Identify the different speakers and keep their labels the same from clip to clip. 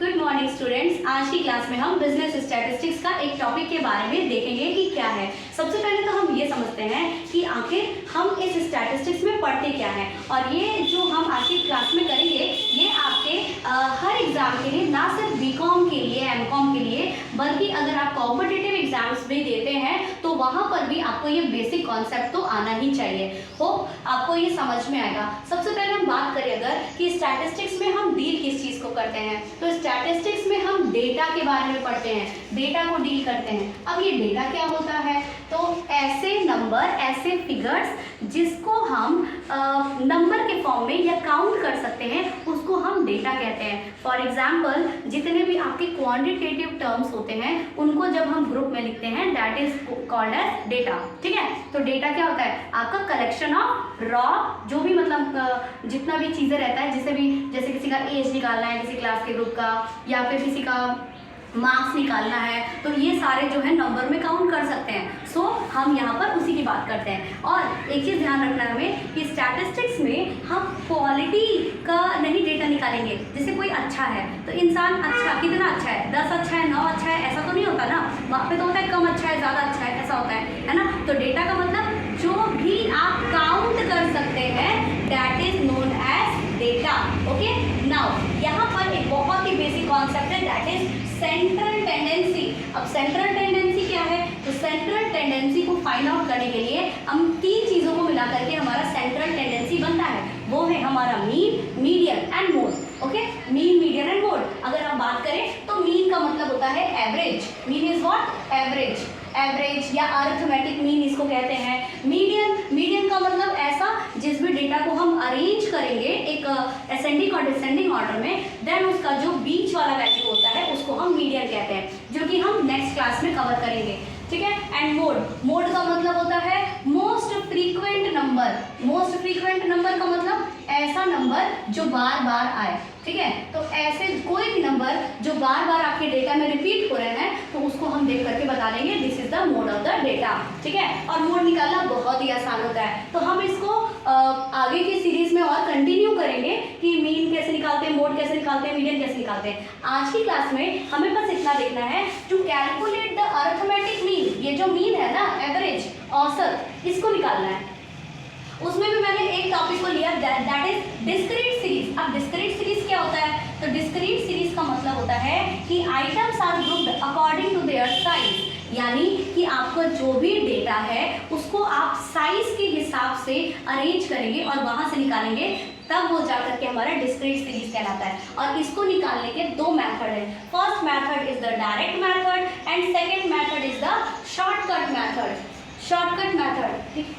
Speaker 1: Good morning students. आज की class में हम बिजनेस स्टैटिस्टिक्स का एक टॉपिक के बारे में देखेंगे कि क्या है। सबसे पहले तो हम ये समझते हैं कि आखिर हम इस स्टैटिस्टिक्स में पढ़ते क्या हैं, और ये जो हम आज की क्लास में करेंगे ये आपके हर एग्जाम के लिए, ना सिर्फ बीकॉम के लिए, एमकॉम के लिए, बल्कि अगर आप कॉम्पिटिटिव एग्जाम्स भी देते हैं तो वहाँ पर भी आपको ये बेसिक कॉन्सेप्ट तो आना ही चाहिए। होप आपको ये समझ में आएगा। सबसे पहले हम बात करें अगर कि स्टैटिस्टिक्स में हम डील किस चीज़ को करते हैं, तो स्टैटिस्टिक्स में हम डेटा के बारे में पढ़ते हैं, डेटा को डील करते हैं। अब ये डेटा क्या होता है, तो ऐसे नंबर, ऐसे फिगर्स जिसको हम नंबर के फॉर्म में या काउंट कर सकते हैं, उसको हम डेटा कहते हैं। फॉर एग्जाम्पल, जितने भी आपके क्वांटिटेटिव टर्म्स होते हैं उनको जब हम ग्रुप में लिखते हैं, that is called as data. ठीक है, तो डेटा क्या होता है, आपका कलेक्शन ऑफ रॉ, जो भी मतलब जितना भी चीज़ें रहता है, जैसे किसी का एज निकालना है, किसी क्लास के ग्रुप का, या फिर किसी का मार्क्स निकालना है, तो ये सारे जो है नंबर में काउंट कर सकते हैं। सो हम यहाँ पर उसी की बात करते हैं। और एक चीज़ ध्यान रखना है हमें कि स्टैटिस्टिक्स में हम क्वालिटी का नहीं डेटा निकालेंगे। जैसे कोई अच्छा है तो इंसान अच्छा, कितना अच्छा है, 10 अच्छा है, 9 अच्छा है, ऐसा तो नहीं होता ना। वहाँ पे तो होता है कम अच्छा है, ज़्यादा अच्छा है, ऐसा होता है ना। तो डेटा का मतलब जो भी आप काउंट कर सकते हैं, that is known as data. Okay, now यहाँ पर एक बहुत ही बेसिक कॉन्सेप्ट है, दैट इज सेंट्रल टेंडेंसी। अब सेंट्रल टेंडेंसी क्या है, तो सेंट्रल टेंडेंसी को फाइंड आउट करने के लिए हम 3 चीज़ों को मिला करके हमारा सेंट्रल टेंडेंसी बनता है। वो है हमारा mean, median and mode. Okay, mean, median and mode. अगर हम बात करें तो मीन का मतलब होता है average. Mean is what, average, average या अरिथमेटिक मीन इसको कहते हैं। मीडियन, मीडियन का मतलब ऐसा जिस भी डेटा को हम अरेंज करेंगे एक असेंडिंग और डिसेंडिंग ऑर्डर में, देन उसका जो बीच वाला वैल्यू होता है उसको हम मीडियन कहते हैं, जो कि हम नेक्स्ट क्लास में कवर करेंगे। ठीक है, एंड मोड, मोड का मतलब होता है most frequent number. Most frequent number का मतलब ऐसा नंबर जो बार बार आए। ठीक है, तो ऐसे कोई भी नंबर जो बार बार आपके डेटा में रिपीट हो रहे हैं, तो उसको हम देख करके बता देंगे this is the mode of the data. ठीक है, और मोड निकालना बहुत ही आसान होता है। तो हम इसको आगे की सीरीज में और कंटिन्यू करेंगे कि मीन कैसे निकालते हैं, मोड कैसे निकालते हैं, मीडियन कैसे निकालते हैं। आज की क्लास में हमें बस इतना देखना है, to calculate the arithmetic mean. ये जो मीन है ना, एवरेज, औसत, इसको निकालना है। उसमें भी मैंने एक टॉपिक को लिया, दैट इज डिस्क्रीट सीरीज। अब डिस्क्रीट सीरीज क्या होता है, तो डिस्क्रीट सीरीज का मतलब होता है कि items are grouped according to their size, यानी कि आपका जो भी डेटा है उसको आप साइज के हिसाब से अरेंज करेंगे और वहां से निकालेंगे, तब वो जाकर के हमारा डिस्क्रीट सीरीज कहलाता है। और इसको निकालने के 2 मेथड है। First method is the direct method and second method is the shortcut method. Shortcut method.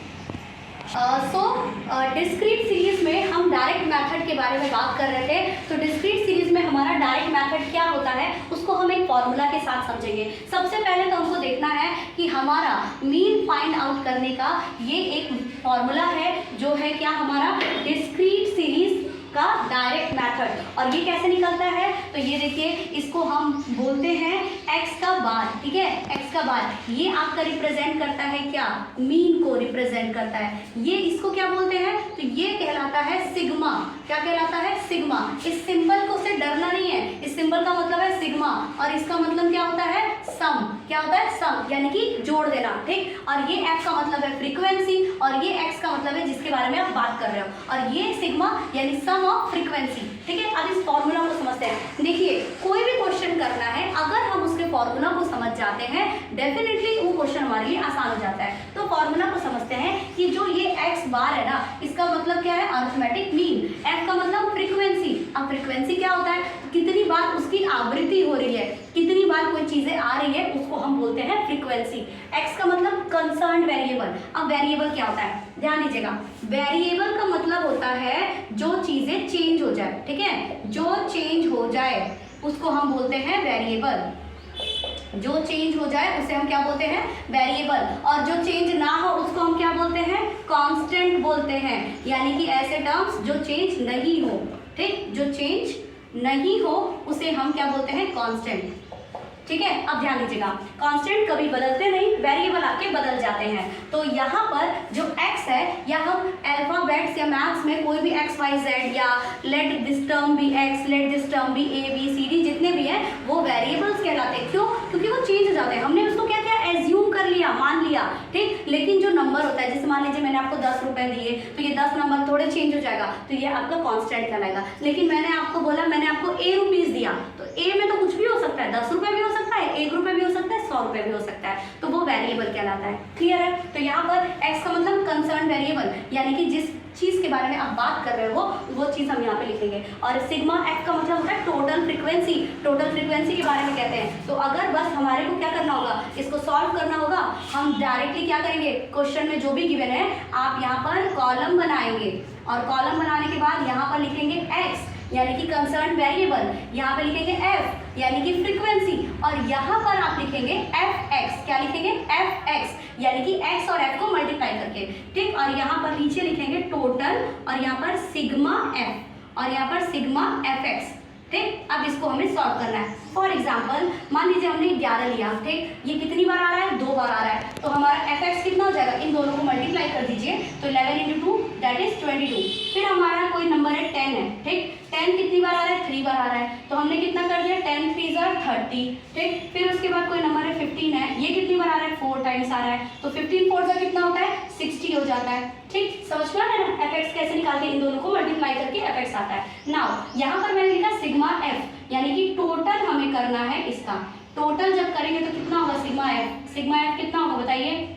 Speaker 1: Discrete series में हम डायरेक्ट मेथड के बारे में बात कर रहे थे। तो डिस्क्रीट सीरीज में हमारा डायरेक्ट मेथड क्या होता है, उसको हम एक फॉर्मूला के साथ समझेंगे। सबसे पहले तो हमको देखना है कि हमारा मीन फाइंड आउट करने का ये एक फॉर्मूला है, जो है क्या, हमारा डिस्क्रीट सीरीज का डायरेक्ट मेथड। और ये कैसे निकलता है, तो ये देखिए, इसको हम बोलते हैं x का बार। ठीक है, x का बार ये आपका रिप्रेजेंट करता है क्या, मीन को रिप्रेजेंट करता है। ये इसको क्या बोलते हैं, तो ये कहलाता है सिग्मा। क्या कहलाता है, सिग्मा। इस सिंबल को से डरना नहीं है, इस सिंबल का मतलब है सिग्मा, और इसका मतलब क्या होता है, सम। क्या होता है, सम, यानी कि जोड़ देना। ठीक, और ये f का मतलब है फ्रीक्वेंसी, और ये x का मतलब है जिसके बारे में आप बात कर रहे हो, और ये सिग्मा यानी सम ऑफ फ्रीक्वेंसी। ठीक है, अब इस फॉर्मूला को समझते हैं। देखिए, कोई भी क्वेश्चन करना है, अगर हम उसके फॉर्मूला को समझ जाते हैं, डेफिनेटली वो क्वेश्चन हमारे लिए आसान हो जाता है। तो फॉर्मूला को समझते हैं कि जो ये x बार है ना, इसका मतलब क्या है, अरिथमेटिक मीन। f का मतलब फ्रीक्वेंसी। अब फ्रीक्वेंसी क्या होता है, कितनी बार उसकी आवृत्ति हो रही है, कितनी बार कोई चीजें आ रही है, उसको हम बोलते हैं फ्रीक्वेंसी। x का मतलब कंसर्न्ड वेरिएबल। अब वेरिएबल क्या होता है, ध्यान दीजिएगा, वेरिएबल का मतलब होता है जो चीजें चेंज हो जाए। ठीक है, जो चेंज हो जाए उसको हम बोलते हैं वेरिएबल। जो चेंज हो जाए उसे हम क्या बोलते हैं, वेरिएबल। और जो चेंज ना हो उसको हम क्या बोलते हैं, कांस्टेंट बोलते हैं। यानी कि ऐसे टर्म्स जो चेंज नहीं हो, ठीक, जो चेंज नहीं हो उसे हम क्या बोलते हैं, कांस्टेंट। ठीक है, अब ध्यान दीजिएगा, कांस्टेंट कभी बदलते नहीं, वेरिएबल आपके बदल जाते हैं। तो यहाँ पर जो x है, या हम अल्फाबेट्स या मैथ्स में कोई भी x y z, या let this term be x, let this term be a b c d, जितने वो वेरिएबल्स कहलाते हैं। क्यों? क्योंकि वो चेंज हो जाते हैं। हमने उसको क्या किया, एज्यूम कर लिया, मान लिया, ठीक। लेकिन जो नंबर होता है, जैसे मान लीजिए मैंने आपको 10 रुपए दिए, तो ये 10 नंबर थोड़े चेंज हो जाएगा, तो ये आपका कांस्टेंट कहलाएगा। लेकिन मैंने आपको बोला, मैंने आपको ए रुपीस दिया, तो ए में तो कुछ भी हो सकता है, 10 रुपए भी हो सकता है, 1 रुपए भी हो सकता है, 100 रुपए भी हो सकता है, तो वो वेरिएबल कहलाता है। क्लियर है? तो यहाँ पर एक्स का मतलब कंसर्न वेरिएबल, यानी कि जिस चीज के बारे में आप बात कर रहे हो वो चीज हम यहाँ पे लिखेंगे। और सिग्मा एफ का मतलब होता है टोटल फ्रीक्वेंसी, टोटल फ्रीक्वेंसी के बारे में कहते हैं। तो अगर बस हमारे को क्या करना होगा, इसको सॉल्व करना होगा, हम डायरेक्टली क्या करेंगे, क्वेश्चन में जो भी गिवन है आप यहाँ पर कॉलम बनाएंगे, और कॉलम बनाने के बाद यहाँ पर लिखेंगे एक्स यानी कि कंसर्न वेरिएबल, यहाँ पे लिखेंगे एफ यानी कि फ्रीक्वेंसी, और यहाँ पर आप लिखेंगे एफ एक्स। क्या लिखेंगे? एफ एक्स, यानी कि एक्स और एफ को मल्टीप्लाई करके, ठीक। और यहाँ पर नीचे लिखेंगे टोटल, और यहाँ पर सिग्मा एफ, और यहाँ पर सिग्मा एफ एक्स, ठीक। अब इसको हमें सॉल्व करना है। फॉर एग्जाम्पल मान लीजिए हमने 11 लिया, ठीक। ये कितनी बार आ रहा है? 2 बार आ रहा है, तो हमारा एफ एक्स कितना हो जाएगा, इन दोनों को मल्टीप्लाई कर दीजिए, तो 11 × 2 दैट इज 22। फिर हमारा कोई नंबर है 10 है, ठीक। 10 कितनी बार आ रहा है? 3 बार आ रहा है, तो हमने कितना कर दिया, 10 3 = 30, ठीक। फिर उसके बाद कोई नंबर है 15 है, ये कितनी बार आ रहा है? 4 टाइम्स आ रहा है, तो 15 4 का कितना होता है? 60 हो जाता है, ठीक। समझ में आ रहा है ना? एफ एक्स कैसे निकालते हैं, इन दोनों को मल्टीप्लाई करके एफ एक्स आता है। नाउ यहाँ पर मैंने लिखा सिग्मा एफ, यानी कि टोटल हमें करना है इसका। टोटल जब करेंगे तो कितना होगा सिग्मा एफ? सिग्मा एफ कितना होगा बताइए?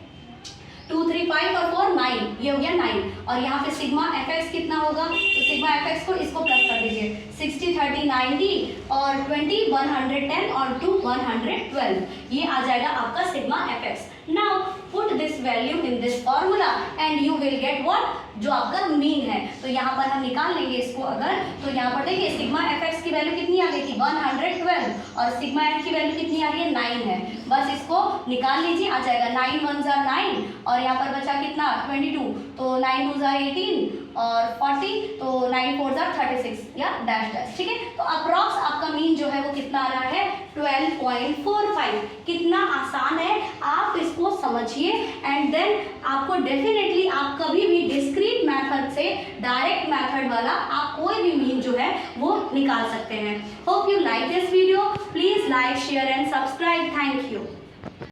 Speaker 1: 2 3 5 और 4 9, ये हो गया 9। और यहाँ पे सिग्मा एफ एक्स कितना होगा, तो सिग्मा एफ एक्स को इसको प्लस कर दीजिए, 60 30 90 और 20 110 और 2 112, ये आ जाएगा आपका sigma F x. Now put this value in this formula and you will get what, जो आपका मीन है। तो यहाँ पर हम निकाल लेंगे इसको अगर, तो यहाँ पर देखिए सिग्मा एफ एक्स की वैल्यू कितनी आ गई थी? 112, और सिग्मा एफ की वैल्यू कितनी आ रही है? 9 है। बस इसको निकाल लीजिए, आ जाएगा 9 1 = 9, और यहाँ पर बचा कितना? 22, तो 9 2 = 18 और 40, तो 9 4 = 36 या डैश डैश, ठीक है। तो अप्रॉक्स आपका मीन जो है वो कितना आ रहा है? 12.45। कितना आसान है, आप इसको समझिए एंड देन आपको डेफिनेटली आप कभी भी डिस्क्रीट मेथड से डायरेक्ट मेथड वाला आप कोई भी मीन जो है वो निकाल सकते हैं। Hope you like this video, please like share and subscribe. Thank you.